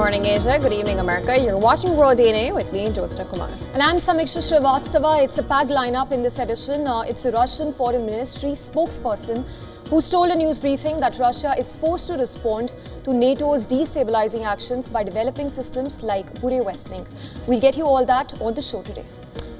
morning, Asia. Good evening, America. You're watching World DNA with me, Jyotsna Kumar. And I'm Samiksha Srivastava. It's a packed lineup in this edition. It's a Russian Foreign Ministry spokesperson who's told a news briefing that Russia is forced to respond to NATO's destabilizing actions by developing systems like WION. We'll get you all that on the show today.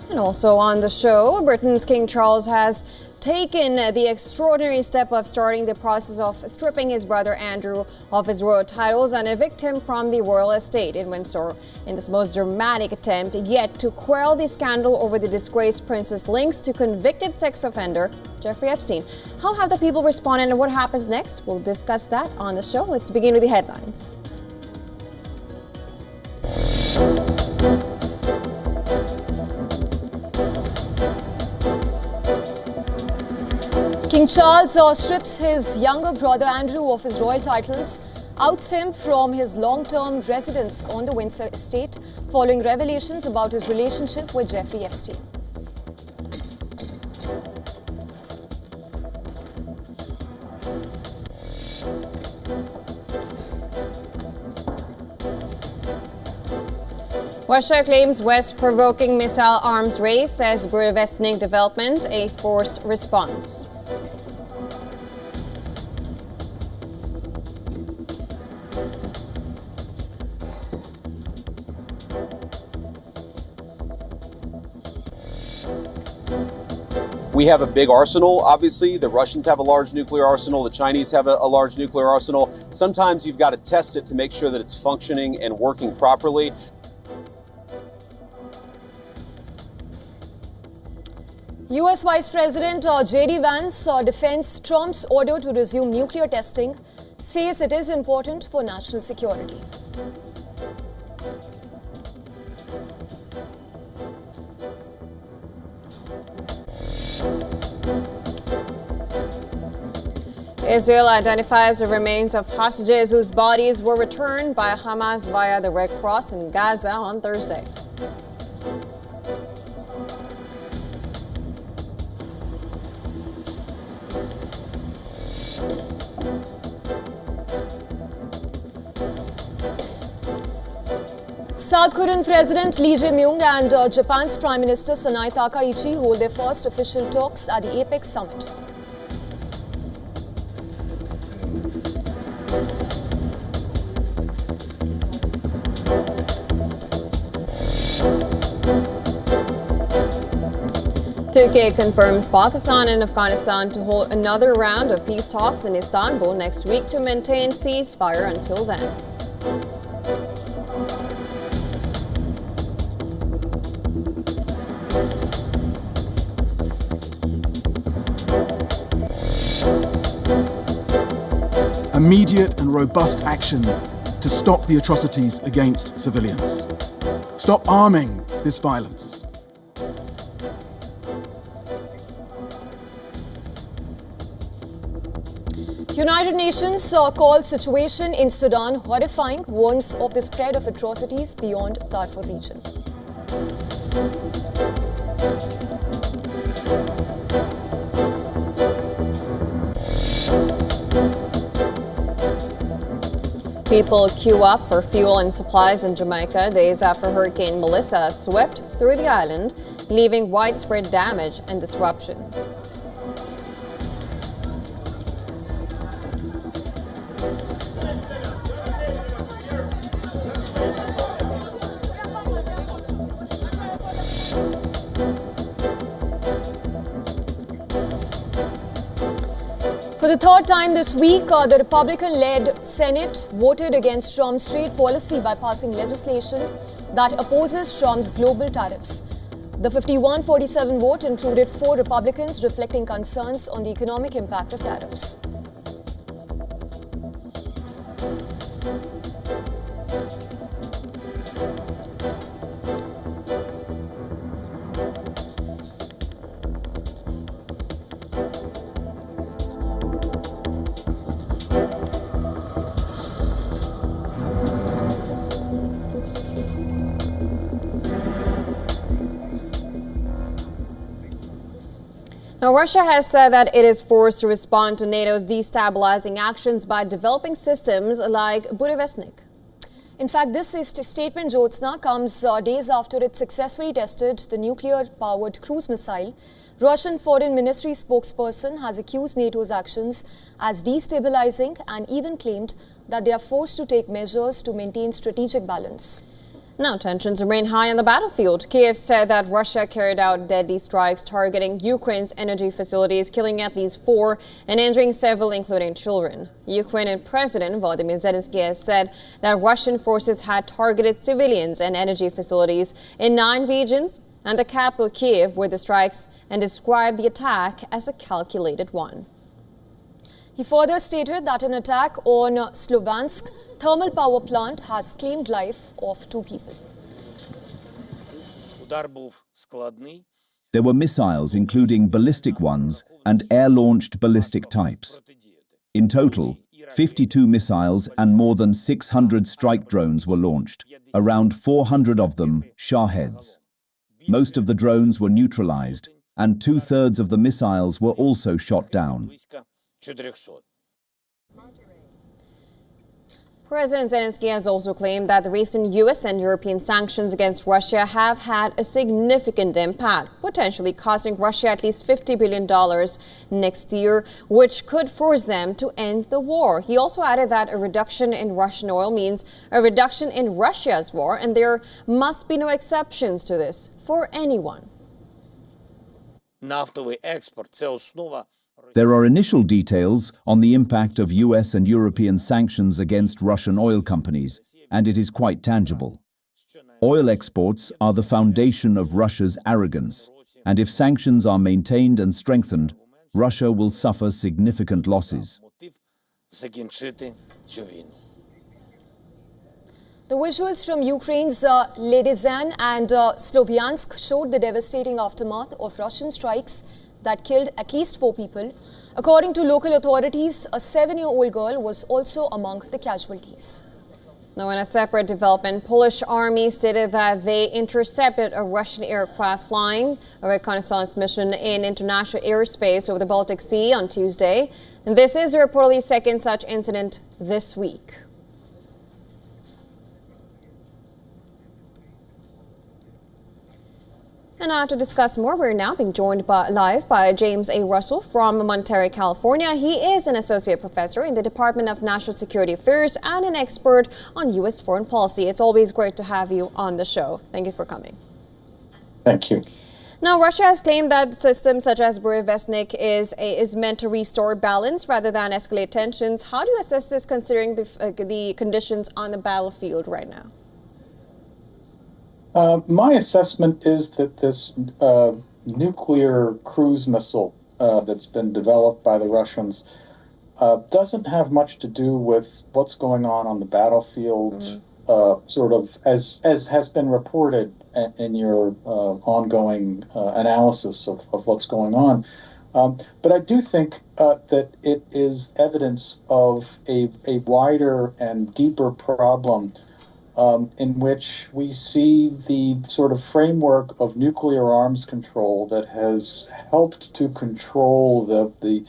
And also on the show, Britain's King Charles has taken the extraordinary step of starting the process of stripping his brother Andrew of his royal titles and evict him from the royal estate in Windsor in this most dramatic attempt yet to quell the scandal over the disgraced prince's links to convicted sex offender Jeffrey Epstein. How have the people responded and what happens next? We'll discuss that on the show. Let's begin with the headlines. King Charles strips his younger brother Andrew of his royal titles, outs him from his long-term residence on the Windsor estate following revelations about his relationship with Jeffrey Epstein. Russia claims West provoking missile arms race, says Budapest development a forced response. We have a big arsenal, obviously. The Russians have a large nuclear arsenal. The Chinese have a large nuclear arsenal. Sometimes you've got to test it to make sure that it's functioning and working properly. US Vice President J.D. Vance defends Trump's order to resume nuclear testing, says it is important for national security. Israel identifies the remains of hostages whose bodies were returned by Hamas via the Red Cross in Gaza on Thursday. South Korean President Lee Jae-myung and Japan's Prime Minister Sanae Takaichi hold their first official talks at the APEC summit. Turkey confirms Pakistan and Afghanistan to hold another round of peace talks in Istanbul next week to maintain ceasefire until then. Immediate and robust action to stop the atrocities against civilians. Stop arming this violence. United Nations calls situation in Sudan horrifying, warns of the spread of atrocities beyond Darfur region. People queue up for fuel and supplies in Jamaica days after Hurricane Melissa swept through the island, leaving widespread damage and disruptions. For the third time this week, the Republican-led Senate voted against Trump's trade policy by passing legislation that opposes Trump's global tariffs. The 51-47 vote included 4 Republicans reflecting concerns on the economic impact of tariffs. Now, Russia has said that it is forced to respond to NATO's destabilizing actions by developing systems like Budapest. In fact, this statement, Jyotsna, comes days after it successfully tested the nuclear-powered cruise missile. Russian Foreign Ministry spokesperson has accused NATO's actions as destabilizing and even claimed that they are forced to take measures to maintain strategic balance. Now tensions remain high on the battlefield. Kiev said that Russia carried out deadly strikes targeting Ukraine's energy facilities, killing at least 4 and injuring several, including children. Ukrainian President Volodymyr Zelensky has said that Russian forces had targeted civilians and energy facilities in 9 regions and the capital Kiev with the strikes, and described the attack as a calculated one. He further stated that an attack on Sloviansk thermal power plant has claimed life of 2 people. There were missiles, including ballistic ones and air-launched ballistic types. In total, 52 missiles and more than 600 strike drones were launched, around 400 of them Shaheds. Most of the drones were neutralized, and 2/3 of the missiles were also shot down. President Zelensky has also claimed that the recent U.S. and European sanctions against Russia have had a significant impact, potentially costing Russia at least $50 billion next year, which could force them to end the war. He also added that a reduction in Russian oil means a reduction in Russia's war, and there must be no exceptions to this for anyone. There are initial details on the impact of US and European sanctions against Russian oil companies, and it is quite tangible. Oil exports are the foundation of Russia's arrogance, and if sanctions are maintained and strengthened, Russia will suffer significant losses. The visuals from Ukraine's Ledizan and Sloviansk showed the devastating aftermath of Russian strikes that killed at least 4 people. According to local authorities, a 7-year-old girl was also among the casualties. Now, in a separate development, Polish army stated that they intercepted a Russian aircraft flying a reconnaissance mission in international airspace over the Baltic Sea on Tuesday. And this is the reportedly second such incident this week. And now to discuss more, we're now being joined live by James A. Russell from Monterey, California. He is an associate professor in the Department of National Security Affairs and an expert on U.S. foreign policy. It's always great to have you on the show. Thank you for coming. Thank you. Now, Russia has claimed that systems such as Burevestnik is meant to restore balance rather than escalate tensions. How do you assess this considering the conditions on the battlefield right now? My assessment is that this nuclear cruise missile that's been developed by the Russians doesn't have much to do with what's going on the battlefield, sort of as has been reported in your ongoing analysis of what's going on. But I do think that it is evidence of a wider and deeper problem in which we see the sort of framework of nuclear arms control that has helped to control the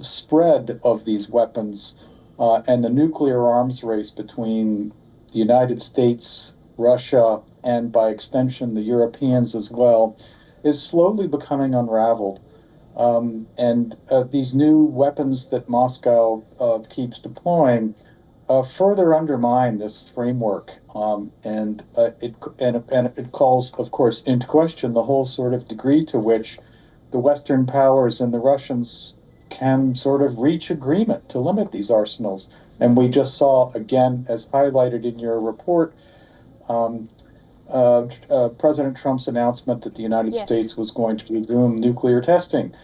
spread of these weapons and the nuclear arms race between the United States, Russia, and by extension the Europeans as well, is slowly becoming unraveled. And these new weapons that Moscow keeps deploying further undermine this framework, and it calls, of course, into question the whole sort of degree to which the Western powers and the Russians can sort of reach agreement to limit these arsenals. And we just saw, again, as highlighted in your report, President Trump's announcement that the United States was going to resume nuclear testing.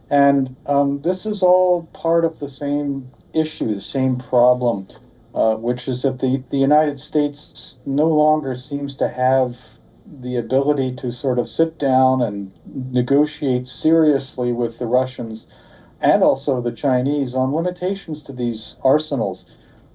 And this is all part of the same issue, the same problem, which is that the United States no longer seems to have the ability to sort of sit down and negotiate seriously with the Russians and also the Chinese on limitations to these arsenals.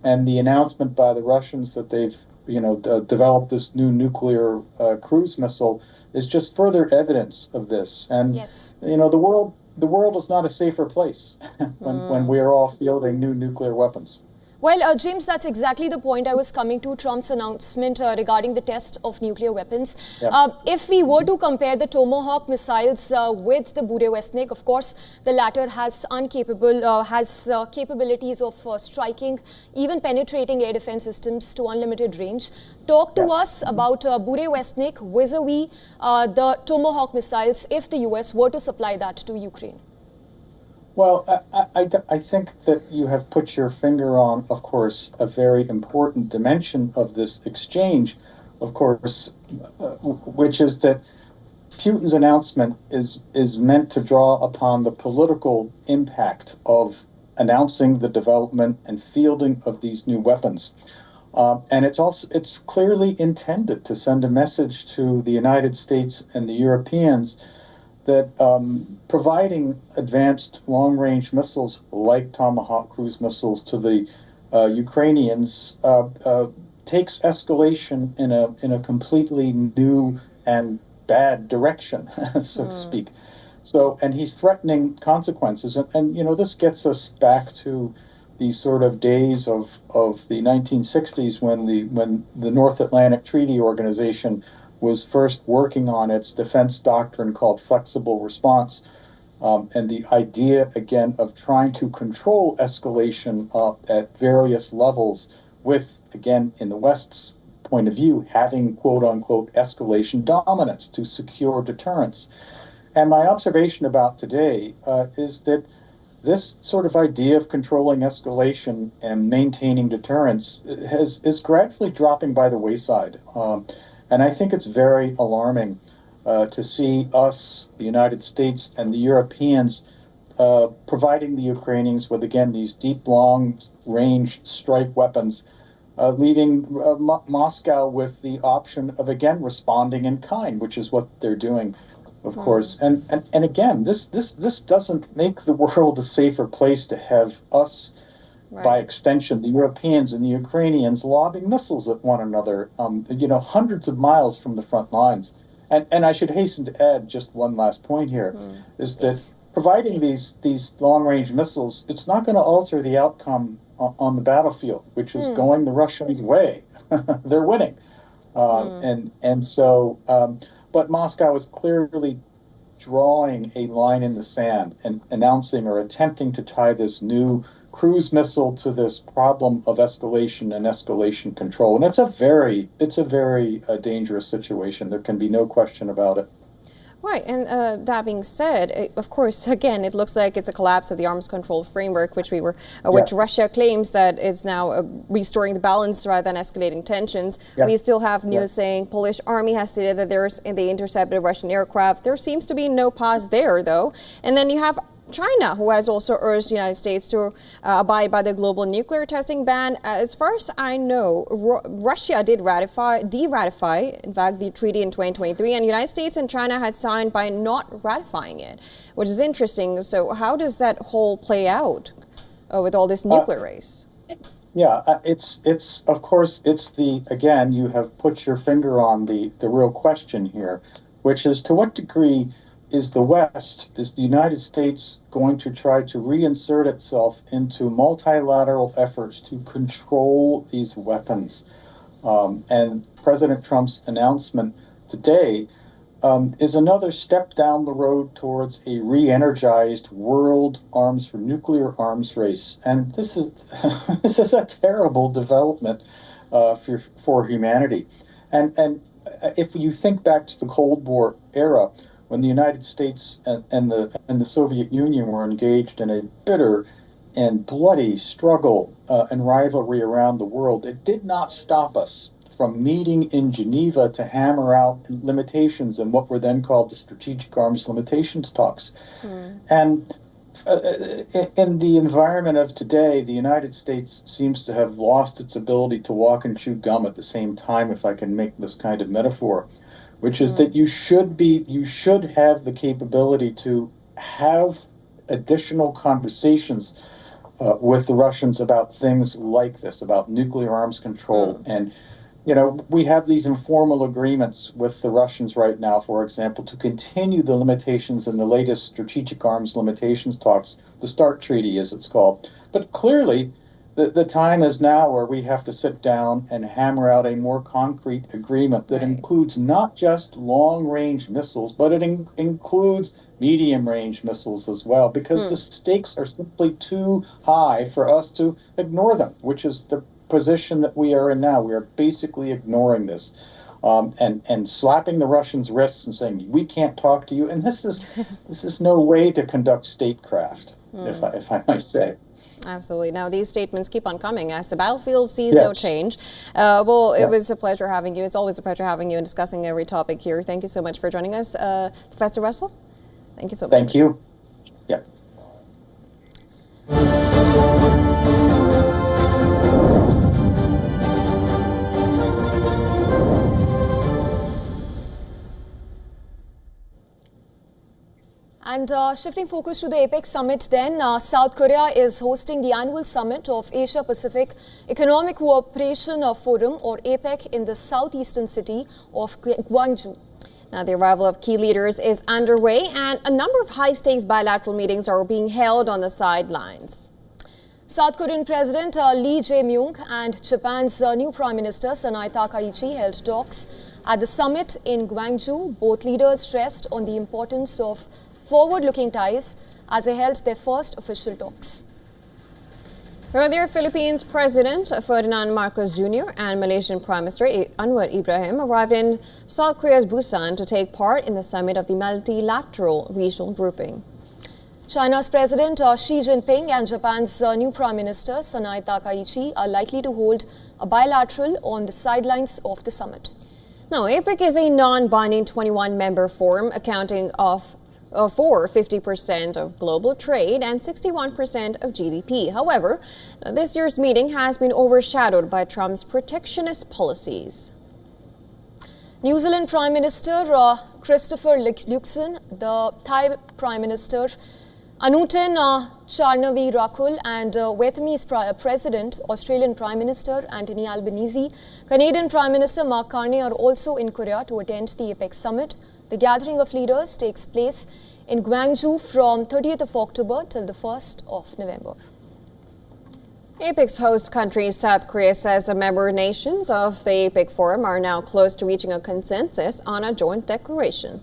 And the announcement by the Russians that they've developed this new nuclear cruise missile is just further evidence of this. And the world is not a safer place when we are all fielding new nuclear weapons. Well, James, that's exactly the point I was coming to. Trump's announcement regarding the test of nuclear weapons. Yeah. If we were to compare the Tomahawk missiles with the Burevestnik, of course, the latter has capabilities of striking, even penetrating air defense systems to unlimited range. Talk to us about Burevestnik vis-a-vis the Tomahawk missiles if the US were to supply that to Ukraine. Well, I think that you have put your finger on, of course, a very important dimension of this exchange, of course, which is that Putin's announcement is meant to draw upon the political impact of announcing the development and fielding of these new weapons. And it's clearly intended to send a message to the United States and the Europeans that providing advanced long-range missiles like Tomahawk cruise missiles to the Ukrainians takes escalation in a completely new and bad direction, so to speak. So, and he's threatening consequences, and you know, this gets us back to these sort of days of the 1960s when the North Atlantic Treaty Organization was first working on its defense doctrine called flexible response, and the idea again of trying to control escalation at various levels with, again, in the West's point of view, having quote unquote escalation dominance to secure deterrence. And my observation about today is that this sort of idea of controlling escalation and maintaining deterrence is gradually dropping by the wayside. And I think it's very alarming to see us, the United States, and the Europeans providing the Ukrainians with, again, these deep, long-range strike weapons, leaving Moscow with the option of, again, responding in kind, which is what they're doing, of course. And again, this doesn't make the world a safer place to have us, by extension, the Europeans and the Ukrainians lobbing missiles at one another, you know, hundreds of miles from the front lines. And I should hasten to add just one last point here, is that providing these long-range missiles, it's not going to alter the outcome on the battlefield, which is going the Russians' way. They're winning. But Moscow is clearly drawing a line in the sand and announcing or attempting to tie this new cruise missile to this problem of escalation and escalation control. And it's a very dangerous situation. There can be no question about it. Right, and that being said, of course, again, it looks like it's a collapse of the arms control framework, which which Russia claims that is now restoring the balance rather than escalating tensions. We still have news saying Polish army has stated that they intercepted Russian aircraft. There seems to be no pause there, though. And then you have China, who has also urged the United States to abide by the global nuclear testing ban. As far as I know, Russia did de-ratify, in fact, the treaty in 2023, and the United States and China had signed by not ratifying it, which is interesting. So how does that whole play out with all this nuclear race? Yeah, it's of course, again, you have put your finger on the real question here, which is to what degree is the United States going to try to reinsert itself into multilateral efforts to control these weapons? And President Trump's announcement today is another step down the road towards a re-energized world nuclear arms race. And this is this is a terrible development for humanity. And if you think back to the Cold War era, when the United States and the Soviet Union were engaged in a bitter and bloody struggle and rivalry around the world, it did not stop us from meeting in Geneva to hammer out limitations in what were then called the Strategic Arms Limitations Talks. And in the environment of today, the United States seems to have lost its ability to walk and chew gum at the same time, if I can make this kind of metaphor, which is that you should have the capability to have additional conversations with the Russians about things like this, about nuclear arms control. And, you know, we have these informal agreements with the Russians right now, for example, to continue the limitations in the latest Strategic Arms Limitations Talks, the START Treaty, as it's called. But clearly, The time is now where we have to sit down and hammer out a more concrete agreement that includes not just long-range missiles, but it includes medium-range missiles as well, because the stakes are simply too high for us to ignore them, which is the position that we are in now. We are basically ignoring this. And slapping the Russians' wrists and saying, we can't talk to you. And this is no way to conduct statecraft, if I might say. Absolutely. Now, these statements keep on coming as the battlefield sees no change. It was a pleasure having you. It's always a pleasure having you and discussing every topic here. Thank you so much for joining us. Professor Russell, thank you so much. Thank you. Yeah. And shifting focus to the APEC summit then, South Korea is hosting the annual summit of Asia-Pacific Economic Cooperation Forum, or APEC, in the southeastern city of Gwangju. Now, the arrival of key leaders is underway, and a number of high-stakes bilateral meetings are being held on the sidelines. South Korean President Lee Jae-myung and Japan's new Prime Minister Sanai Takaichi held talks at the summit in Gwangju. Both leaders stressed on the importance of forward-looking ties as they held their first official talks. Earlier, Philippines President Ferdinand Marcos Jr. and Malaysian Prime Minister Anwar Ibrahim arrived in South Korea's Busan to take part in the summit of the multilateral regional grouping. China's President Xi Jinping and Japan's new Prime Minister Sanai Takaichi are likely to hold a bilateral on the sidelines of the summit. Now, APEC is a non-binding 21-member forum accounting for 50% of global trade and 61% of GDP. However, this year's meeting has been overshadowed by Trump's protectionist policies. New Zealand Prime Minister Christopher Luxon, the Thai Prime Minister Anutin Charnvirakul, and Vietnamese President, Australian Prime Minister Anthony Albanese, Canadian Prime Minister Mark Carney are also in Korea to attend the APEC summit. The gathering of leaders takes place in Gwangju from 30th of October till the 1st of November. APEC's host country, South Korea, says the member nations of the APEC Forum are now close to reaching a consensus on a joint declaration.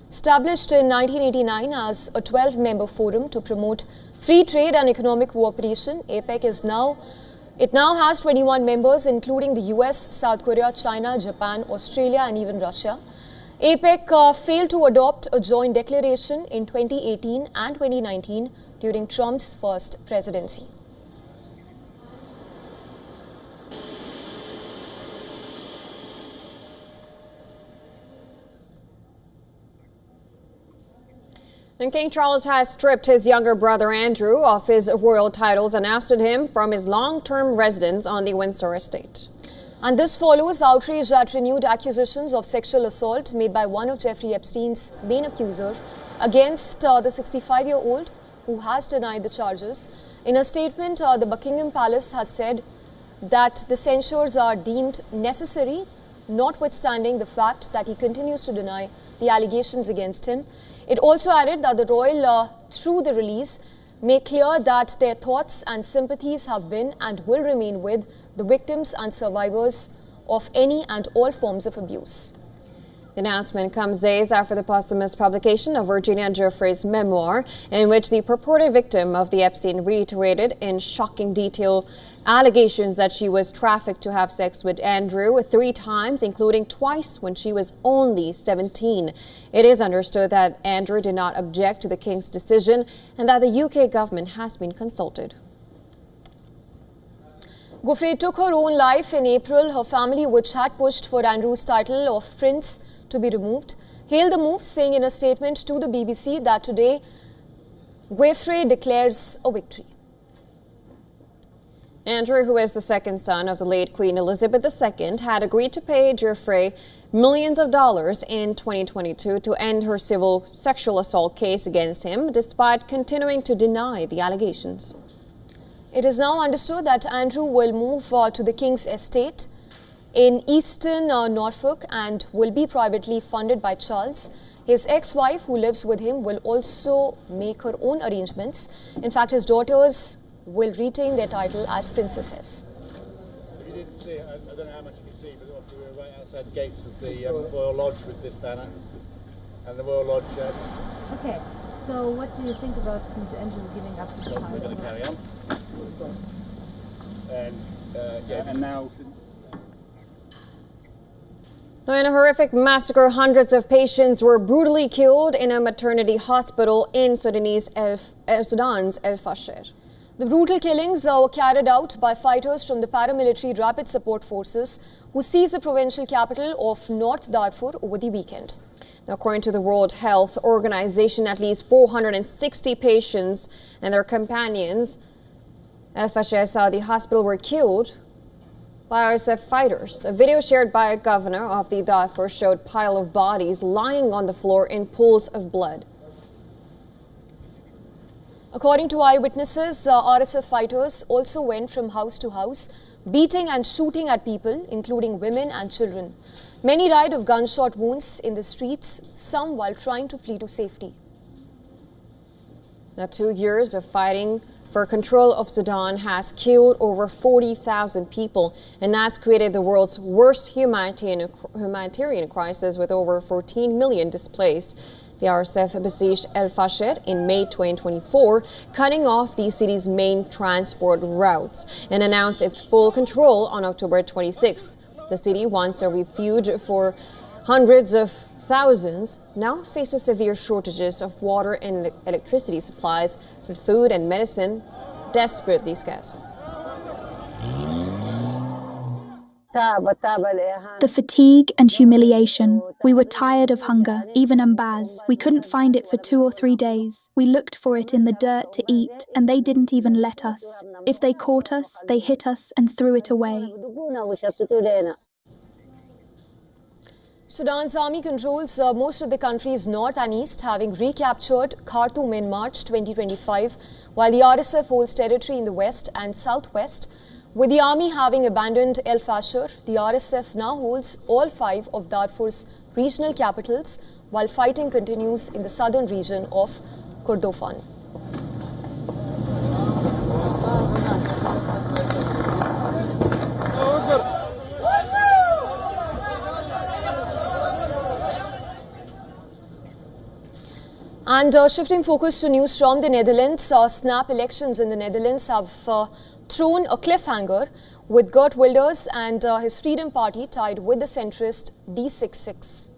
Established in 1989 as a 12-member forum to promote free trade and economic cooperation, APEC now has 21 members, including the US, South Korea, China, Japan, Australia, and even Russia. APEC failed to adopt a joint declaration in 2018 and 2019 during Trump's first presidency. And King Charles has stripped his younger brother Andrew of his royal titles and ousted him from his long-term residence on the Windsor estate. And this follows outrage at renewed accusations of sexual assault made by one of Jeffrey Epstein's main accusers against the 65-year-old, who has denied the charges. In a statement, the Buckingham Palace has said that the censures are deemed necessary, notwithstanding the fact that he continues to deny the allegations against him. It also added that the royal, through the release, make clear that their thoughts and sympathies have been and will remain with the victims and survivors of any and all forms of abuse. The announcement comes days after the posthumous publication of Virginia Giuffre's memoir, in which the purported victim of the Epstein reiterated in shocking detail allegations that she was trafficked to have sex with Andrew 3 times, including twice when she was only 17. It is understood that Andrew did not object to the King's decision and that the UK government has been consulted. Giuffre took her own life in April. Her family, which had pushed for Andrew's title of Prince to be removed, hailed the move, saying in a statement to the BBC that today Giuffre declares a victory. Andrew, who is the second son of the late Queen Elizabeth II, had agreed to pay Giuffre millions of dollars in 2022 to end her civil sexual assault case against him, despite continuing to deny the allegations. It is now understood that Andrew will move to the King's estate in eastern Norfolk and will be privately funded by Charles. His ex-wife, who lives with him, will also make her own arrangements. In fact, his daughters will retain their title as princesses. If you didn't see it, I don't know how much you can see, but obviously we're right outside the gates of the Royal Lodge with this banner and the Royal Lodge shirts. Okay, so what do you think about Prince Andrew giving up his title? We're going to carry on. And now, Now, in a horrific massacre, hundreds of patients were brutally killed in a maternity hospital in Sudan's El Fasher. The brutal killings were carried out by fighters from the paramilitary Rapid Support Forces who seized the provincial capital of North Darfur over the weekend. Now, according to the World Health Organization, at least 460 patients and their companions at El Saudi hospital were killed by RSF fighters. A video shared by a governor of the Darfur showed pile of bodies lying on the floor in pools of blood. According to eyewitnesses, RSF fighters also went from house to house, beating and shooting at people, including women and children. Many died of gunshot wounds in the streets, some while trying to flee to safety. Now, 2 years of fighting for control of Sudan has killed over 40,000 people, and that's created the world's worst humanitarian crisis with over 14 million displaced. The RSF besieged El Fasher in May 2024, cutting off the city's main transport routes, and announced its full control on October 26th. The city, once a refuge for hundreds of thousands, now faces severe shortages of water and electricity supplies, with food and medicine desperately scarce. The fatigue and humiliation. We were tired of hunger, even Mbaz. We couldn't find it for 2 or 3 days. We looked for it in the dirt to eat, and they didn't even let us. If they caught us, they hit us and threw it away. Sudan's army controls most of the country's north and east, having recaptured Khartoum in March 2025, while the RSF holds territory in the west and southwest. With the army having abandoned El Fasher, the RSF now holds all 5 of Darfur's regional capitals, while fighting continues in the southern region of Kordofan. And shifting focus to news from the Netherlands, snap elections in the Netherlands have thrown a cliffhanger, with Geert Wilders and his Freedom Party tied with the centrist D66.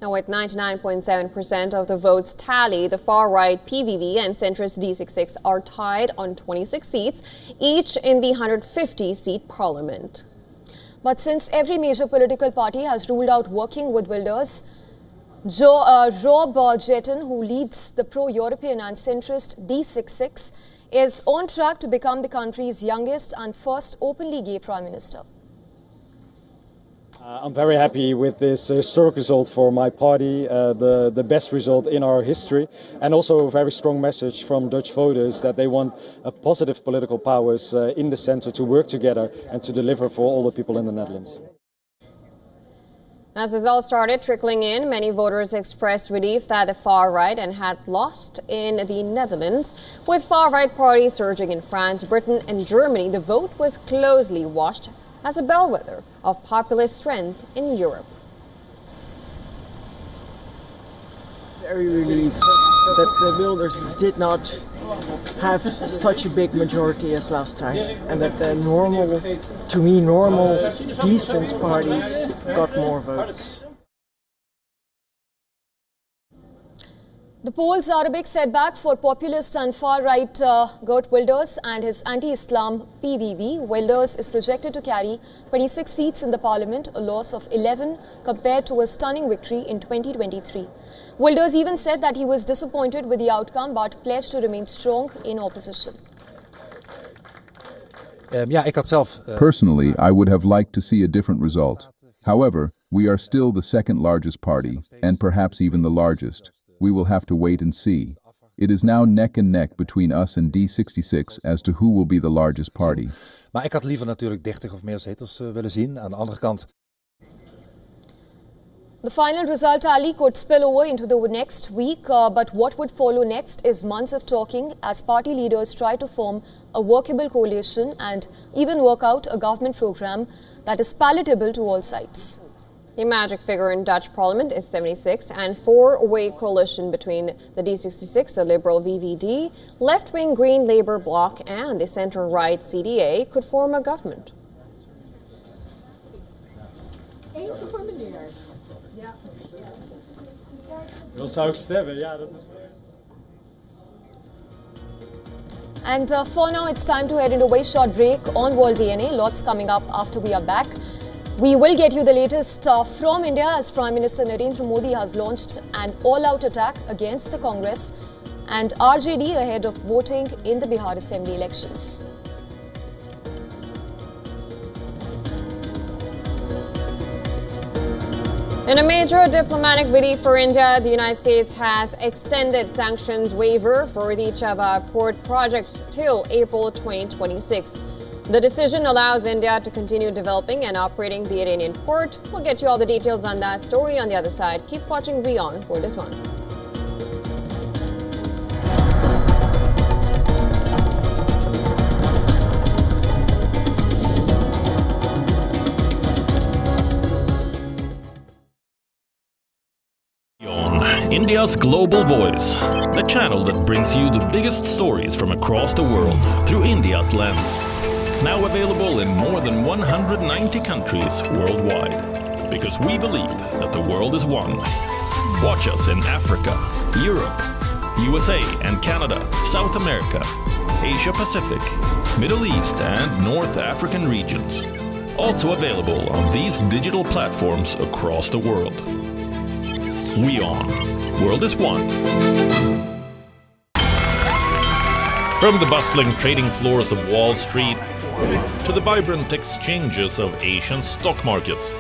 Now, with 99.7% of the votes tallied, the far-right PVV and centrist D66 are tied on 26 seats, each in the 150-seat parliament. But since every major political party has ruled out working with Wilders, Rob Jetten, who leads the pro-European and centrist D66, is on track to become the country's youngest and first openly gay prime minister. I'm very happy with this historic result for my party, the best result in our history, and also a very strong message from Dutch voters that they want positive political powers in the centre to work together and to deliver for all the people in the Netherlands. As this all started trickling in, many voters expressed relief that the far-right had lost in the Netherlands. With far-right parties surging in France, Britain and Germany, the vote was closely watched as a bellwether of populist strength in Europe. Very relieved that the Wilders did not have such a big majority as last time, and that the normal, decent parties got more votes. The polls are a big setback for populist and far-right Geert Wilders and his anti-Islam PVV. Wilders is projected to carry 26 seats in the parliament, a loss of 11 compared to a stunning victory in 2023. Wilders even said that he was disappointed with the outcome but pledged to remain strong in opposition. Personally, I would have liked to see a different result. However, we are still the second largest party, and perhaps even the largest. We will have to wait and see. It is now neck and neck between us and D66 as to who will be the largest party. Maar ik had liever natuurlijk 30 of meer zetels willen zien. Aan de andere kant. The final result tally could spill over into the next week, but what would follow next is months of talking as party leaders try to form a workable coalition and even work out a government program that is palatable to all sides. The magic figure in Dutch parliament is 76, and four-way coalition between the D66, the Liberal VVD, left-wing Green Labour bloc and the centre-right CDA could form a government. And for now, it's time to head into a very short break on World DNA. Lots coming up after we are back. We will get you the latest from India as Prime Minister Narendra Modi has launched an all-out attack against the Congress and RJD ahead of voting in the Bihar Assembly elections. In a major diplomatic relief for India, the United States has extended sanctions waiver for the Chaba port project till April 2026. The decision allows India to continue developing and operating the Iranian port. We'll get you all the details on that story on the other side. Keep watching WION World is One. India's Global Voice, the channel that brings you the biggest stories from across the world through India's lens. Now available in more than 190 countries worldwide. Because we believe that the world is one. Watch us in Africa, Europe, USA and Canada, South America, Asia Pacific, Middle East and North African regions. Also available on these digital platforms across the world. WION. World is One. From the bustling trading floors of Wall Street to the vibrant exchanges of Asian stock markets,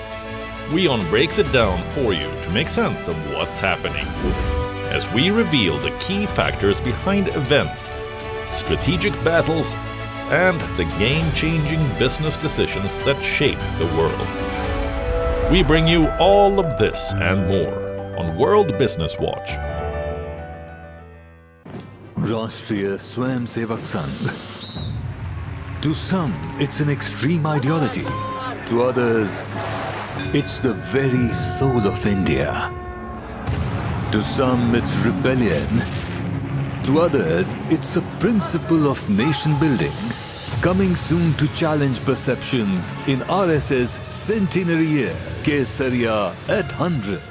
WION breaks it down for you to make sense of what's happening. As we reveal the key factors behind events, strategic battles, and the game-changing business decisions that shape the world. We bring you all of this and more on World Business Watch. Rashtriya Swayamsevak Sangh. To some, it's an extreme ideology. To others, it's the very soul of India. To some, it's rebellion. To others, it's a principle of nation building. Coming soon to challenge perceptions in RSS Centenary Year, Kesariya at 100.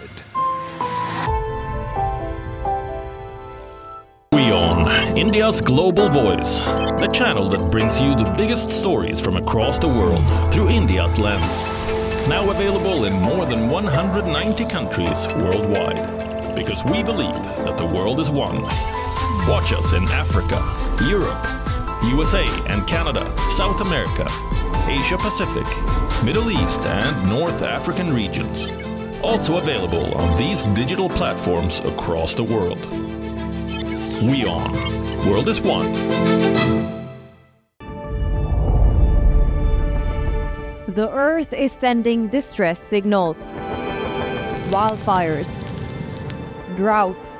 WION, India's Global Voice, the channel that brings you the biggest stories from across the world through India's lens. Now available in more than 190 countries worldwide. Because we believe that the world is one. Watch us in Africa, Europe, USA and Canada, South America, Asia Pacific, Middle East and North African regions. Also available on these digital platforms across the world. WION. World is One. The Earth is sending distress signals. Wildfires, droughts,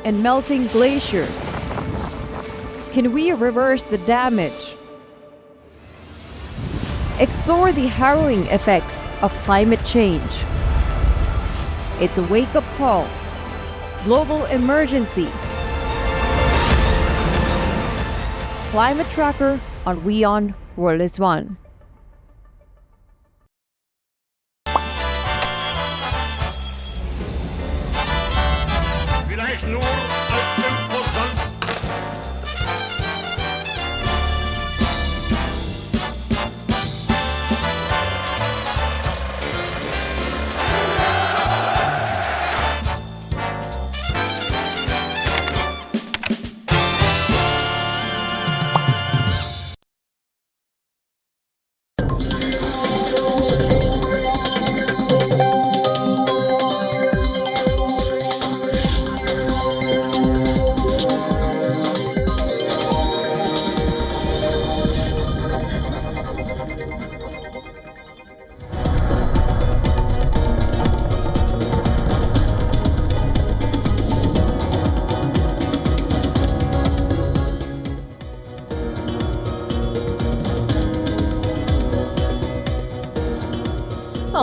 and melting glaciers. Can we reverse the damage? Explore the harrowing effects of climate change. It's a wake-up call. Global emergency. Climate Tracker on WION World is One.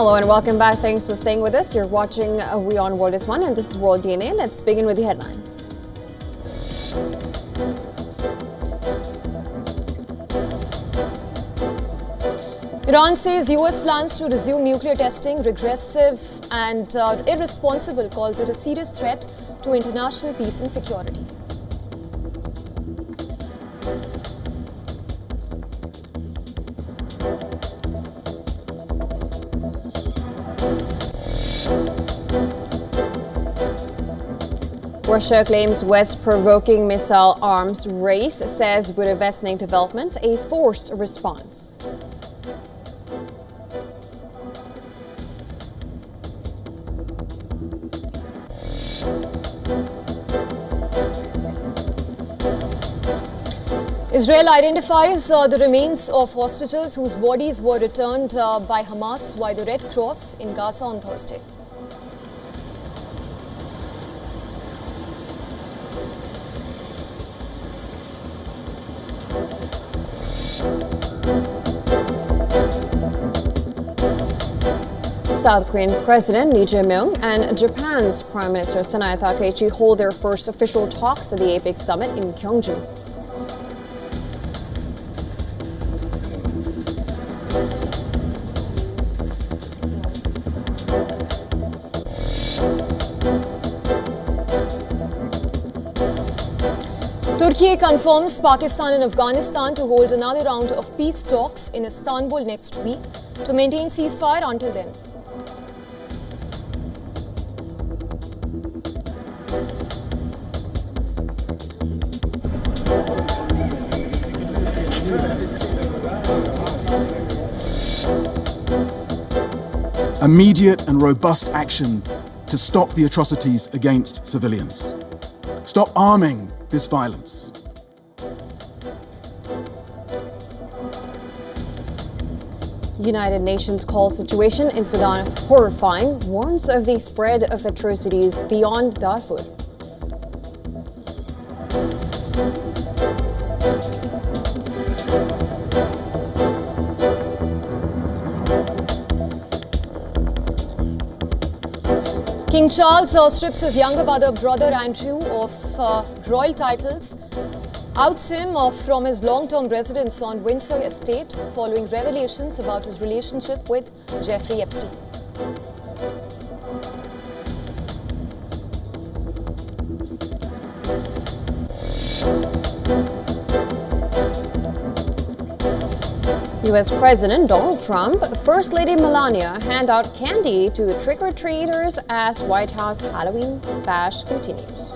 Hello and welcome back. Thanks for staying with us. You're watching WION World is One and this is World DNA. Let's begin with the headlines. Iran says US plans to resume nuclear testing regressive and irresponsible, calls it a serious threat to international peace and security. Russia claims West provoking missile arms race, says Budapest development a forced response. Israel identifies the remains of hostages whose bodies were returned by Hamas by the Red Cross in Gaza on Thursday. South Korean President Lee Jae-myung and Japan's Prime Minister Sanae Takaichi hold their first official talks at the APEC summit in Gyeongju. Turkey confirms Pakistan and Afghanistan to hold another round of peace talks in Istanbul next week to maintain ceasefire until then. Immediate and robust action to stop the atrocities against civilians. Stop arming this violence. United Nations calls situation in Sudan horrifying, warns of the spread of atrocities beyond Darfur. King Charles strips his younger brother Andrew of royal titles, outs him from his long-term residence on Windsor Estate following revelations about his relationship with Jeffrey Epstein. U.S. President Donald Trump, First Lady Melania hand out candy to trick-or-treaters as White House Halloween bash continues.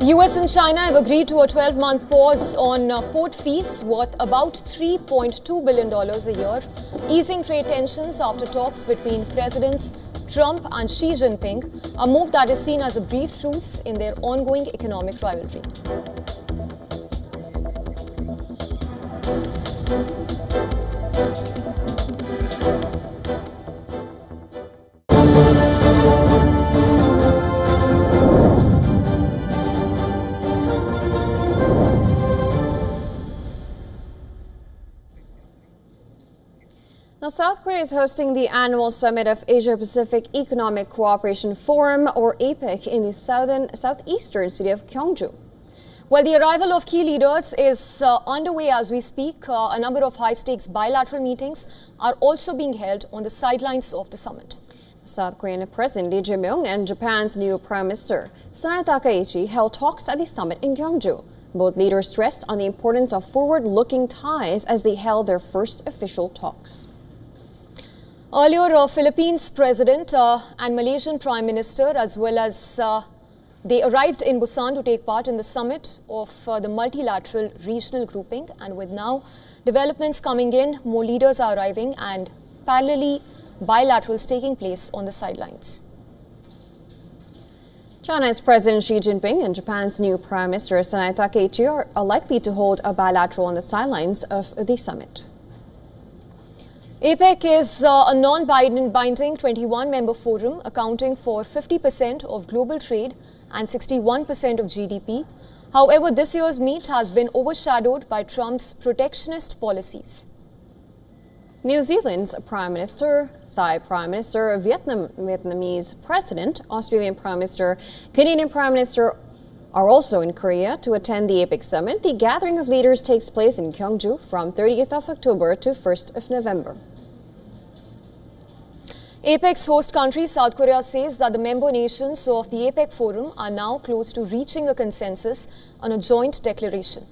US and China have agreed to a 12-month pause on port fees worth about $3.2 billion a year, easing trade tensions after talks between Presidents Trump and Xi Jinping, a move that is seen as a brief truce in their ongoing economic rivalry. Now, South Korea is hosting the annual summit of Asia-Pacific Economic Cooperation Forum, or APEC, in the southeastern city of Gyeongju. Well, the arrival of key leaders is underway as we speak. A number of high-stakes bilateral meetings are also being held on the sidelines of the summit. South Korean President Lee Jae-myung and Japan's new Prime Minister Sanae Takaichi held talks at the summit in Gyeongju. Both leaders stressed on the importance of forward-looking ties as they held their first official talks. Earlier, Philippines President and Malaysian Prime Minister, as well as they arrived in Busan to take part in the summit of the multilateral regional grouping. And with now developments coming in, more leaders are arriving and parallelly bilaterals taking place on the sidelines. China's President Xi Jinping and Japan's new Prime Minister Sanae Takaichi are likely to hold a bilateral on the sidelines of the summit. APEC is a non-binding 21-member forum accounting for 50% of global trade and 61% of GDP. However, this year's meet has been overshadowed by Trump's protectionist policies. New Zealand's Prime Minister, Thai Prime Minister, Vietnamese President, Australian Prime Minister, Canadian Prime Minister are also in Korea to attend the APEC summit. The gathering of leaders takes place in Gyeongju from 30th of October to 1st of November. APEC's host country, South Korea, says that the member nations of the APEC forum are now close to reaching a consensus on a joint declaration.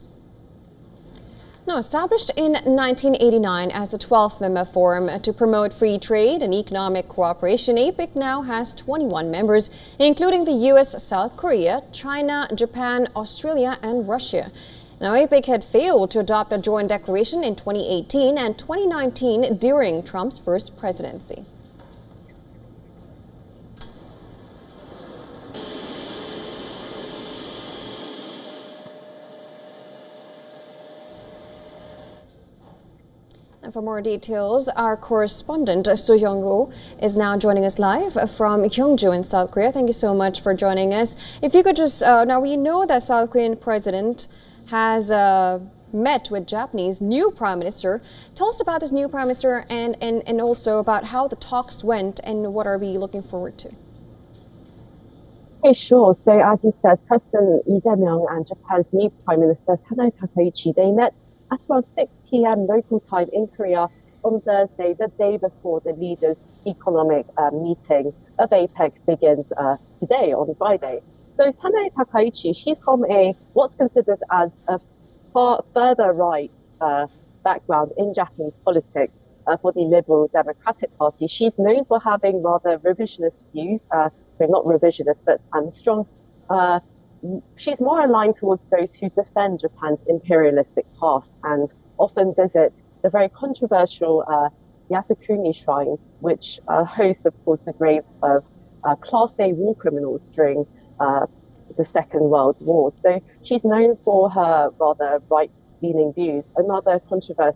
Now, established in 1989 as the 12th member forum to promote free trade and economic cooperation, APEC now has 21 members, including the US, South Korea, China, Japan, Australia, and Russia. Now, APEC had failed to adopt a joint declaration in 2018 and 2019 during Trump's first presidency. And for more details, our correspondent So Young-go is now joining us live from Gyeongju in South Korea. Thank you so much for joining us. If you could just, now we know that South Korean president has met with Japanese new prime minister. Tell us about this new prime minister and also about how the talks went and what are we looking forward to. Okay, sure. So as you said, President Lee Jae-myung and Japan's new Prime Minister Sanae Takaichi, they met at around 6 p.m. local time in Korea on Thursday, the day before the leaders' economic meeting of APEC begins today, on Friday. So Sanae Takaichi, she's from what's considered as a far further right background in Japanese politics for the Liberal Democratic Party. She's known for having rather revisionist views, not revisionist, but strong. She's more aligned towards those who defend Japan's imperialistic past and often visit the very controversial Yasukuni Shrine, which hosts, of course, the graves of Class A war criminals during the Second World War. So she's known for her rather right-leaning views. Another controversial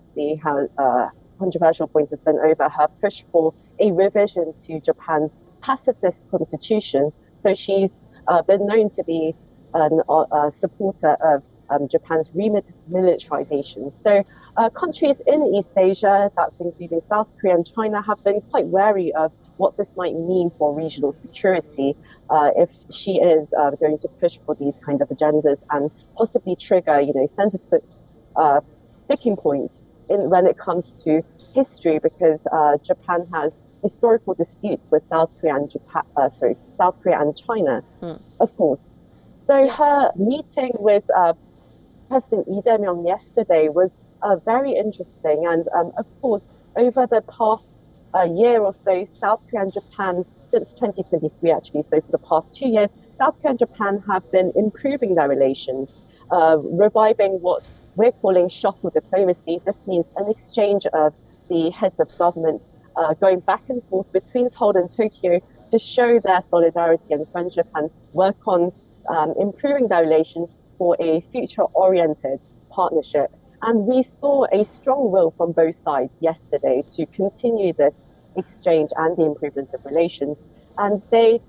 point has been over her push for a revision to Japan's pacifist constitution. So she's been known to be a supporter of Japan's remilitarization. So countries in East Asia, that's including South Korea and China, have been quite wary of what this might mean for regional security if she is going to push for these kind of agendas and possibly trigger, sensitive sticking points when it comes to history, because Japan has historical disputes with South Korea and China, of course. So her meeting with President Lee Jae-myung yesterday was very interesting. And of course, over the past year or so, South Korea and Japan, since 2023 actually, so for the past 2 years, South Korea and Japan have been improving their relations, reviving what we're calling shuttle diplomacy. This means an exchange of the heads of government going back and forth between Seoul and Tokyo to show their solidarity and friendship and work on improving their relations for a future-oriented partnership. And we saw a strong will from both sides yesterday to continue this exchange and the improvement of relations. And the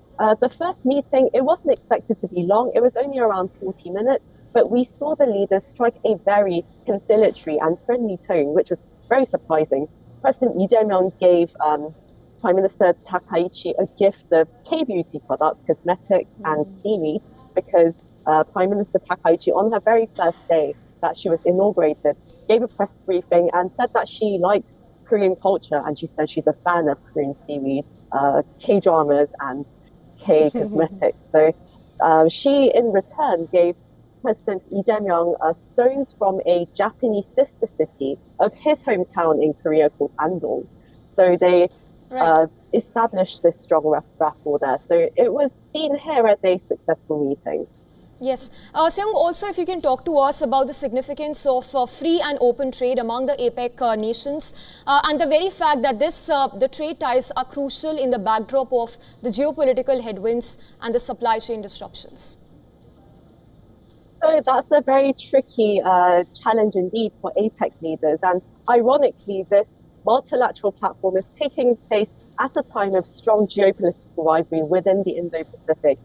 first meeting, it wasn't expected to be long. It was only around 40 minutes, but we saw the leaders strike a very conciliatory and friendly tone, which was very surprising. President Lee Jae-myung gave Prime Minister Takaichi a gift of K-beauty products, cosmetics, and seaweed, because Prime Minister Takaichi, on her very first day that she was inaugurated, gave a press briefing and said that she liked Korean culture, and she said she's a fan of Korean seaweed, K-dramas, and K-cosmetics. So she, in return, gave President Lee Jae-myung stones from a Japanese sister city of his hometown in Korea called Andong. So they established this strong rapport there. So it was seen here as a successful meeting. Yes. Seung, also if you can talk to us about the significance of free and open trade among the APEC nations and the very fact that the trade ties are crucial in the backdrop of the geopolitical headwinds and the supply chain disruptions. So that's a very tricky challenge indeed for APEC leaders. And ironically, this multilateral platform is taking place at a time of strong geopolitical rivalry within the Indo-Pacific,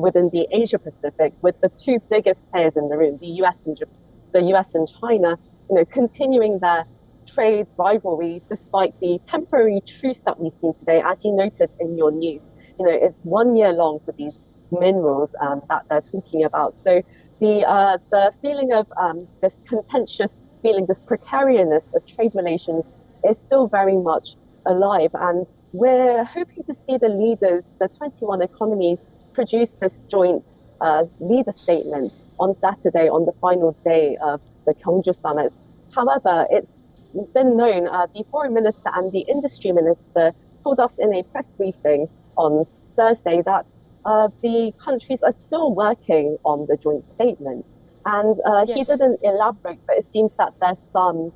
within the Asia-Pacific, with the two biggest players in the room, the US and China, continuing their trade rivalry despite the temporary truce that we've seen today. As you noted in your news, it's 1 year long for these minerals that they're talking about. So the feeling of this contentious feeling, this precariousness of trade relations is still very much alive. And we're hoping to see the leaders, the 21 economies, produce this joint leader statement on Saturday, on the final day of the Gyeongju summit. However, it's been known, the foreign minister and the industry minister told us in a press briefing on Thursday that the countries are still working on the joint statement. And he didn't elaborate, but it seems that there's some,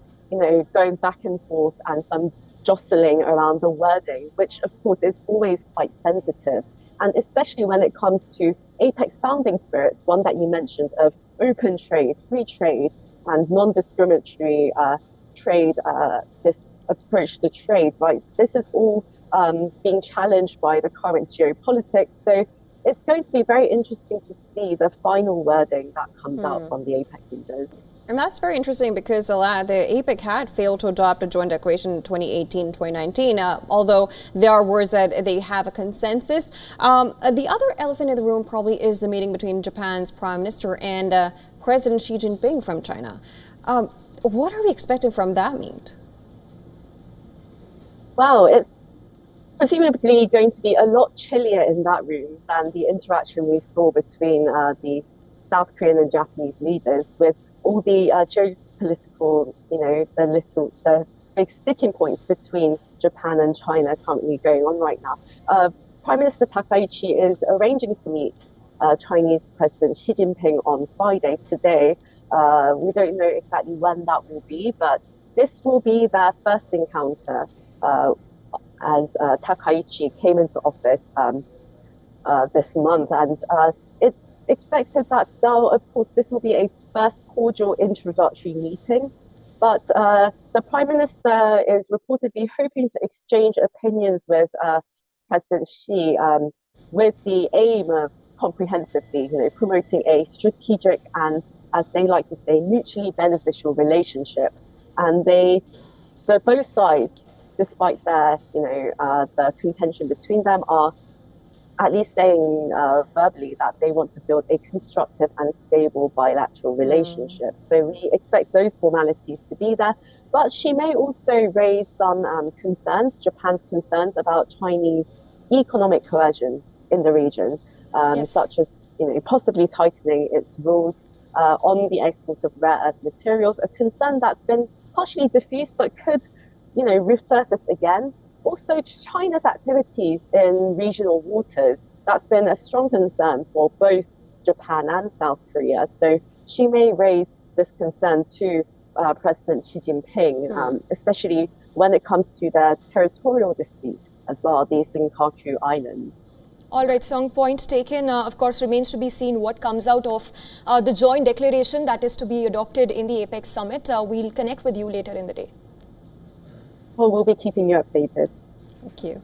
going back and forth and some jostling around the wording, which of course is always quite sensitive. And especially when it comes to APEC's founding spirit, one that you mentioned of open trade, free trade, and non-discriminatory trade, this approach to trade, right? This is all being challenged by the current geopolitics. So it's going to be very interesting to see the final wording that comes out from the APEC leaders. And that's very interesting because the APEC had failed to adopt a joint declaration in 2018-2019, although there are words that they have a consensus. The other elephant in the room probably is the meeting between Japan's Prime Minister and President Xi Jinping from China. What are we expecting from that meet? Well, it's presumably going to be a lot chillier in that room than the interaction we saw between the South Korean and Japanese leaders, with all the geopolitical, the big sticking points between Japan and China currently going on right now. Prime Minister Takaichi is arranging to meet Chinese President Xi Jinping on Friday, today. We don't know exactly when that will be, but this will be their first encounter as Takaichi came into office this month. And it's expected that now, of course, this will be a first cordial introductory meeting. But the Prime Minister is reportedly hoping to exchange opinions with President Xi with the aim of comprehensively, promoting a strategic and, as they like to say, mutually beneficial relationship. And both sides, despite their, the contention between them, are at least saying verbally that they want to build a constructive and stable bilateral relationship. So we expect those formalities to be there. But she may also raise some concerns, Japan's concerns about Chinese economic coercion in the region, such as possibly tightening its rules on the export of rare earth materials, a concern that's been partially diffused but could resurface again. Also, China's activities in regional waters, that's been a strong concern for both Japan and South Korea. So she may raise this concern to President Xi Jinping, especially when it comes to their territorial dispute as well, the Senkaku Islands. All right, Song, point taken. Of course, remains to be seen what comes out of the joint declaration that is to be adopted in the APEC summit. We'll connect with you later in the day. Well, we'll be keeping you updated. Thank you.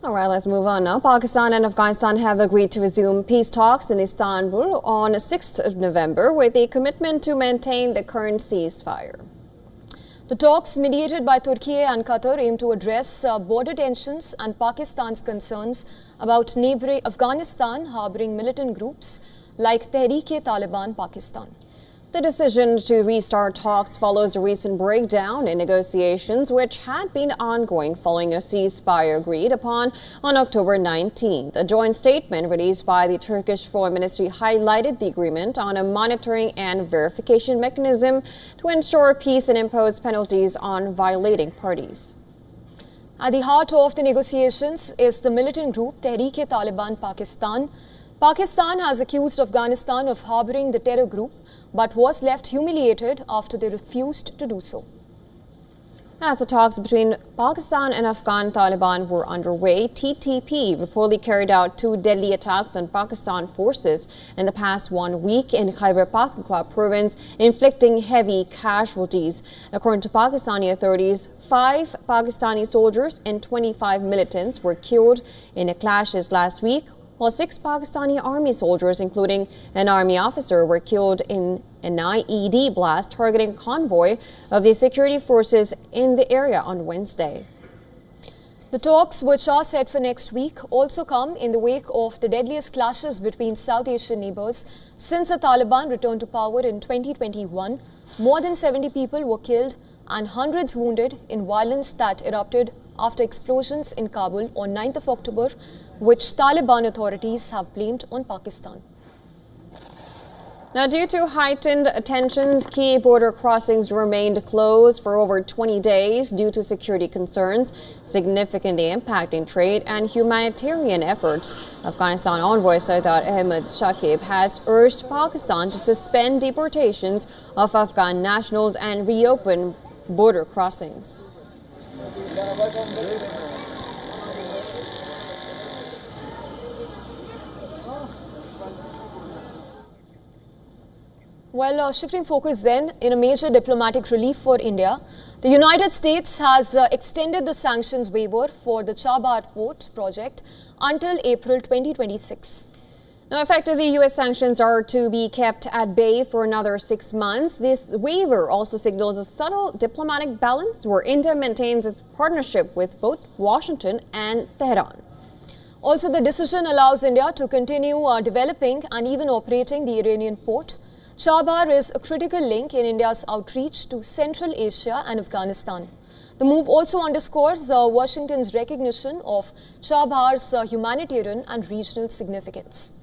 All right, let's move on now. Pakistan and Afghanistan have agreed to resume peace talks in Istanbul on 6th of November with a commitment to maintain the current ceasefire. The talks mediated by Turkey and Qatar aim to address border tensions and Pakistan's concerns about neighboring Afghanistan harboring militant groups like Tehreek-e-Taliban Pakistan. The decision to restart talks follows a recent breakdown in negotiations which had been ongoing following a ceasefire agreed upon on October 19th. A joint statement released by the Turkish Foreign Ministry highlighted the agreement on a monitoring and verification mechanism to ensure peace and impose penalties on violating parties. At the heart of the negotiations is the militant group Tehreek-e-Taliban Pakistan. Pakistan has accused Afghanistan of harboring the terror group, but was left humiliated after they refused to do so. As the talks between Pakistan and Afghan Taliban were underway, TTP reportedly carried out 2 deadly attacks on Pakistan forces in the past 1 week in Khyber Pakhtunkhwa province, inflicting heavy casualties. According to Pakistani authorities, 5 Pakistani soldiers and 25 militants were killed in the clashes last week, while 6 Pakistani army soldiers, including an army officer, were killed in an IED blast targeting a convoy of the security forces in the area on Wednesday. The talks, which are set for next week, also come in the wake of the deadliest clashes between South Asian neighbors since the Taliban returned to power in 2021. More than 70 people were killed and hundreds wounded in violence that erupted after explosions in Kabul on 9th of October, which Taliban authorities have blamed on Pakistan. Now, due to heightened tensions, key border crossings remained closed for over 20 days due to security concerns, significantly impacting trade and humanitarian efforts. Afghanistan envoy Sardar Ahmed Shakib has urged Pakistan to suspend deportations of Afghan nationals and reopen border crossings. Well, shifting focus then, in a major diplomatic relief for India, the United States has extended the sanctions waiver for the Chabahar port project until April 2026. Now, effectively, U.S. sanctions are to be kept at bay for another 6 months. This waiver also signals a subtle diplomatic balance where India maintains its partnership with both Washington and Tehran. Also, the decision allows India to continue developing and even operating the Iranian port. Chabahar is a critical link in India's outreach to Central Asia and Afghanistan. The move also underscores Washington's recognition of Chabahar's humanitarian and regional significance.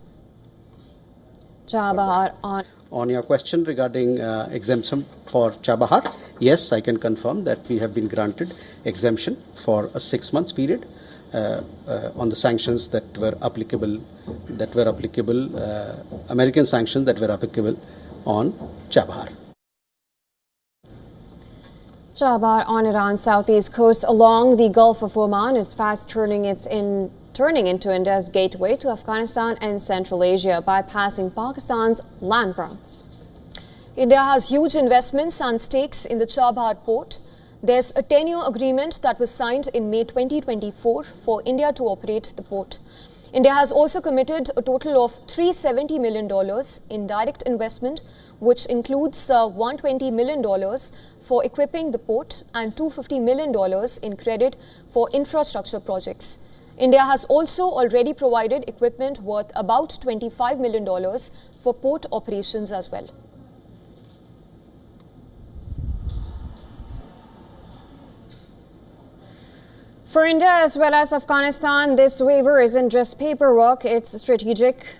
Chabahar on your question regarding exemption for Chabahar, yes, I can confirm that we have been granted exemption for a 6 months period on the sanctions that were applicable, American sanctions that were applicable on Chabahar. Chabahar on Iran's southeast coast along the Gulf of Oman is fast turning into India's gateway to Afghanistan and Central Asia, bypassing Pakistan's land fronts. India has huge investments and stakes in the Chabahar port. There's a 10-year agreement that was signed in May 2024 for India to operate the port. India has also committed a total of $370 million in direct investment, which includes $120 million for equipping the port and $250 million in credit for infrastructure projects. India has also already provided equipment worth about $25 million for port operations as well. For India as well as Afghanistan, this waiver isn't just paperwork, it's strategic.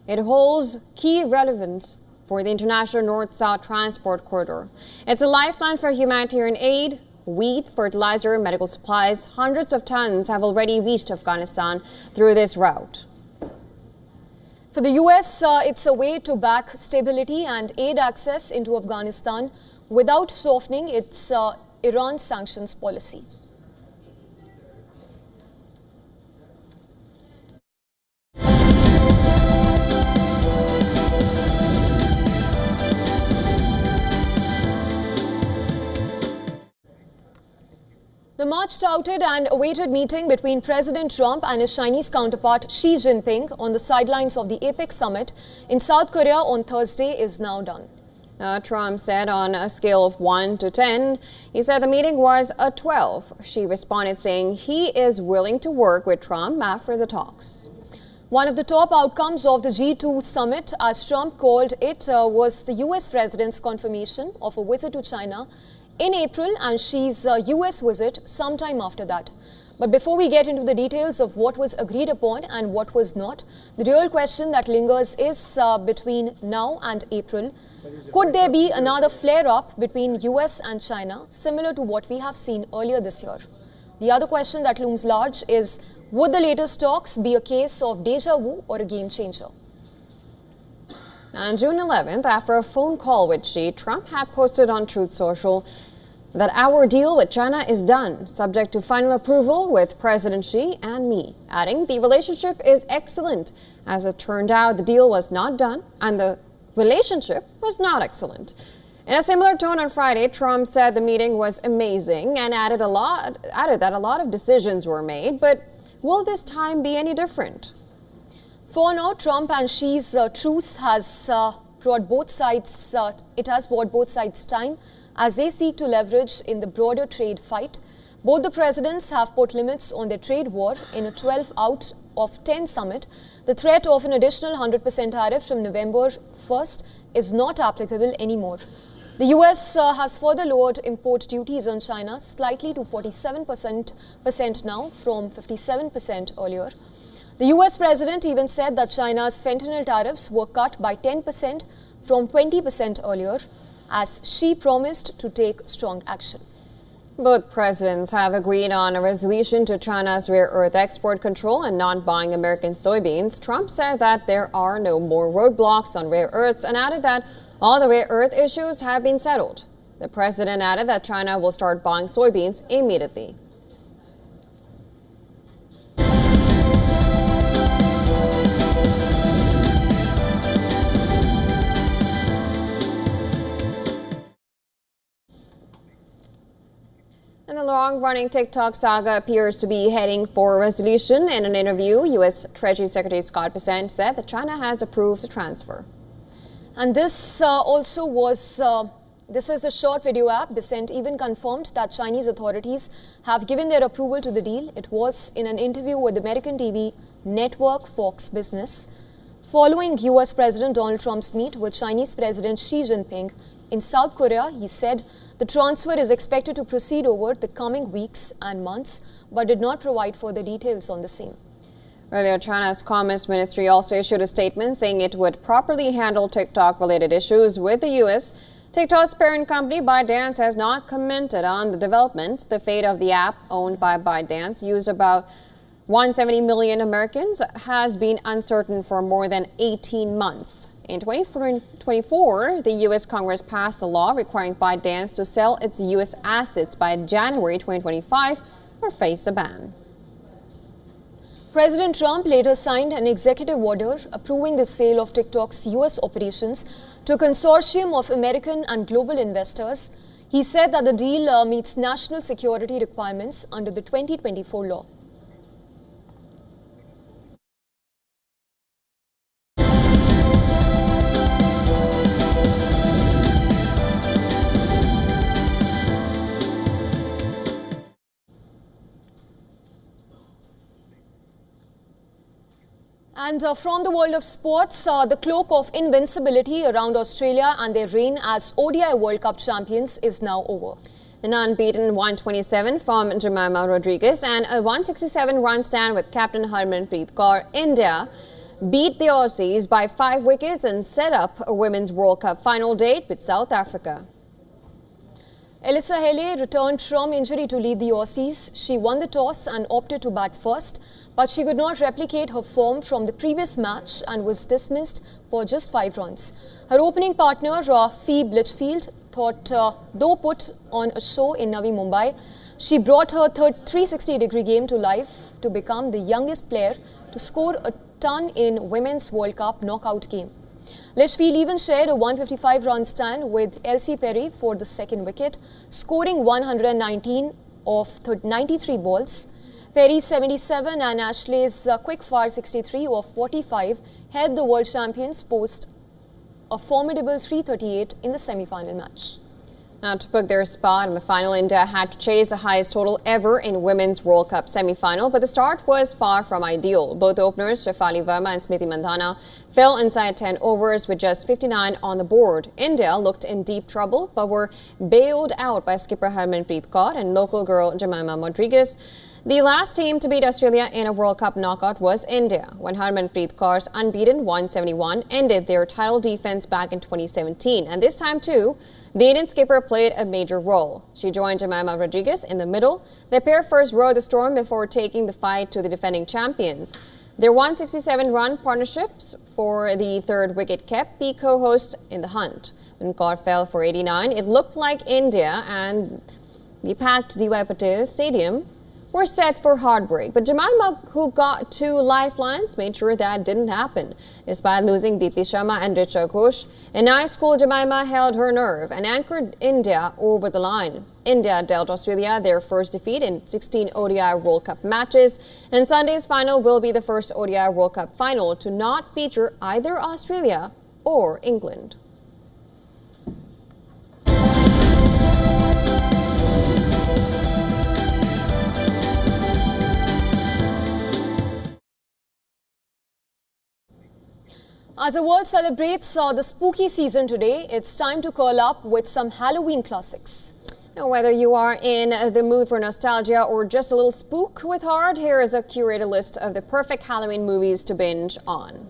It holds key relevance for the international north-south transport corridor. It's a lifeline for humanitarian aid, wheat, fertilizer, medical supplies. Hundreds of tons have already reached Afghanistan through this route. For the US, it's a way to back stability and aid access into Afghanistan without softening its Iran sanctions policy. The much-touted and awaited meeting between President Trump and his Chinese counterpart Xi Jinping on the sidelines of the APEC summit in South Korea on Thursday is now done. Trump said on a scale of 1 to 10, he said the meeting was a 12. Xi responded saying he is willing to work with Trump after the talks. One of the top outcomes of the G2 summit, as Trump called it, was the US president's confirmation of a visit to China in April and Xi's US visit sometime after that. But before we get into the details of what was agreed upon and what was not, the real question that lingers is between now and April, could there be another flare-up between US and China, similar to what we have seen earlier this year? The other question that looms large is, would the latest talks be a case of deja vu or a game changer? On June 11th, after a phone call with Xi, Trump had posted on Truth Social that our deal with China is done, subject to final approval with President Xi and me, adding the relationship is excellent. As it turned out, the deal was not done and the relationship was not excellent. In a similar tone on Friday, Trump said the meeting was amazing and added that a lot of decisions were made, but will this time be any different? For now, Trump and Xi's truce has brought both sides time as they seek to leverage in the broader trade fight. Both the presidents have put limits on their trade war in a 12 out of 10 summit. The threat of an additional 100% tariff from November 1st is not applicable anymore. The US has further lowered import duties on China slightly to 47% now from 57% earlier. The US president even said that China's fentanyl tariffs were cut by 10% from 20% earlier, as Xi promised to take strong action. Both presidents have agreed on a resolution to China's rare earth export control and not buying American soybeans. Trump said that there are no more roadblocks on rare earths and added that all the rare earth issues have been settled. The president added that China will start buying soybeans immediately. And the long-running TikTok saga appears to be heading for a resolution. In an interview, U.S. Treasury Secretary Scott Bessent said that China has approved the transfer. And this is a short video app. Bessent even confirmed that Chinese authorities have given their approval to the deal. It was in an interview with American TV network Fox Business. Following U.S. President Donald Trump's meet with Chinese President Xi Jinping in South Korea, he said the transfer is expected to proceed over the coming weeks and months, but did not provide further details on the same. Earlier, China's Commerce Ministry also issued a statement saying it would properly handle TikTok-related issues with the U.S. TikTok's parent company, ByteDance, has not commented on the development. The fate of the app, owned by ByteDance, used about 170 million Americans, has been uncertain for more than 18 months. In 2024, the U.S. Congress passed a law requiring ByteDance to sell its U.S. assets by January 2025 or face a ban. President Trump later signed an executive order approving the sale of TikTok's U.S. operations to a consortium of American and global investors. He said that the deal meets national security requirements under the 2024 law. And from the world of sports, the cloak of invincibility around Australia and their reign as ODI World Cup champions is now over. An unbeaten 127 from Jemima Rodriguez and a 167-run stand with captain Harmanpreet Kaur, India beat the Aussies by 5 wickets and set up a Women's World Cup final date with South Africa. Alyssa Healy returned from injury to lead the Aussies. She won the toss and opted to bat first, but she could not replicate her form from the previous match and was dismissed for just 5 runs. Her opening partner, Phoebe Litchfield, thought though put on a show in Navi Mumbai, she brought her 360-degree game to life to become the youngest player to score a ton in Women's World Cup knockout game. Litchfield even shared a 155-run stand with Elsie Perry for the second wicket, scoring 119 of 93 balls. Perry's 77 and Ashley's quick-fire 63 of 45 held the world champions post a formidable 338 in the semi-final match. Now, to book their spot in the final, India had to chase the highest total ever in Women's World Cup semi-final, but the start was far from ideal. Both openers, Shefali Verma and Smriti Mandhana, fell inside 10 overs with just 59 on the board. India looked in deep trouble, but were bailed out by skipper Harmanpreet Kaur and local girl Jemima Rodriguez. The last team to beat Australia in a World Cup knockout was India, when Harmanpreet Kaur's unbeaten 171 ended their title defense back in 2017. And this time, too, The Indian skipper played a major role. She joined Jemima Rodriguez in the middle. The pair first rode the storm before taking the fight to the defending champions. Their 167-run partnerships for the third wicket kept the co-hosts in the hunt. When Kaur fell for 89, it looked like India and the packed D.Y. Patel Stadium were set for heartbreak. But Jemima, who got 2 lifelines, made sure that didn't happen. Despite losing Deepti Sharma and Richa Ghosh, in high school, Jemima held her nerve and anchored India over the line. India dealt Australia their first defeat in 16 ODI World Cup matches, and Sunday's final will be the first ODI World Cup final to not feature either Australia or England. As the world celebrates the spooky season today, it's time to curl up with some Halloween classics. Now, whether you are in the mood for nostalgia or just a little spook with heart, here is a curated list of the perfect Halloween movies to binge on.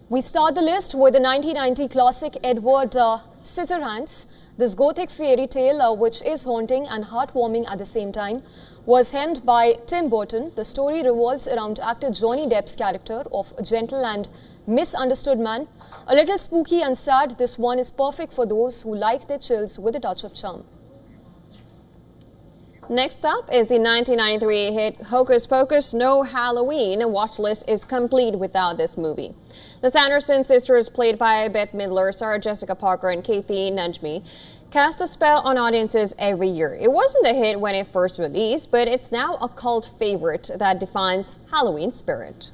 We start the list with the 1990 classic Edward Scissorhands. This gothic fairy tale, which is haunting and heartwarming at the same time, was hemmed by Tim Burton. The story revolves around actor Johnny Depp's character of a gentle and misunderstood man. A little spooky and sad, this one is perfect for those who like their chills with a touch of charm. Next up is the 1993 hit Hocus Pocus No Halloween. A watch list is complete without this movie. The Sanderson sisters, played by Bette Midler, Sarah Jessica Parker, and Kathy Najmy, cast a spell on audiences every year. It wasn't a hit when it first released, but it's now a cult favorite that defines Halloween spirit.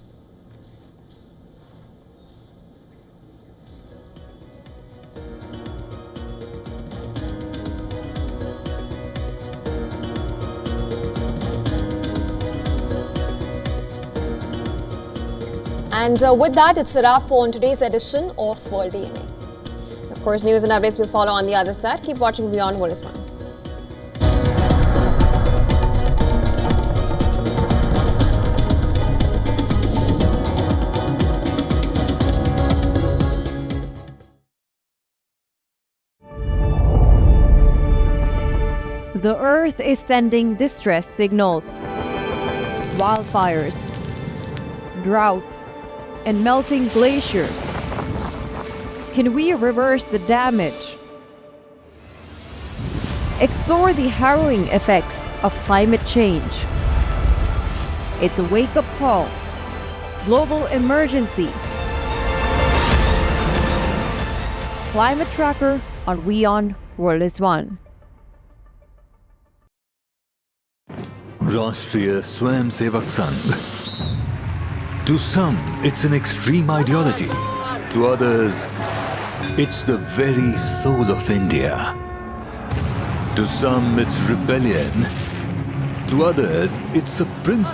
And with that, it's a wrap on today's edition of World DNA. Of course, news and updates will follow on the other side. Keep watching Beyond What Is Fun. The Earth is sending distress signals. Wildfires, droughts, and melting glaciers. Can we reverse the damage? Explore the harrowing effects of climate change. It's a wake-up call. Global emergency. Climate Tracker on WION World is One. Rashtriya Swayamsevak Sangh. To some, it's an extreme ideology. To others, it's the very soul of India. To some, it's rebellion. To others, it's a principle.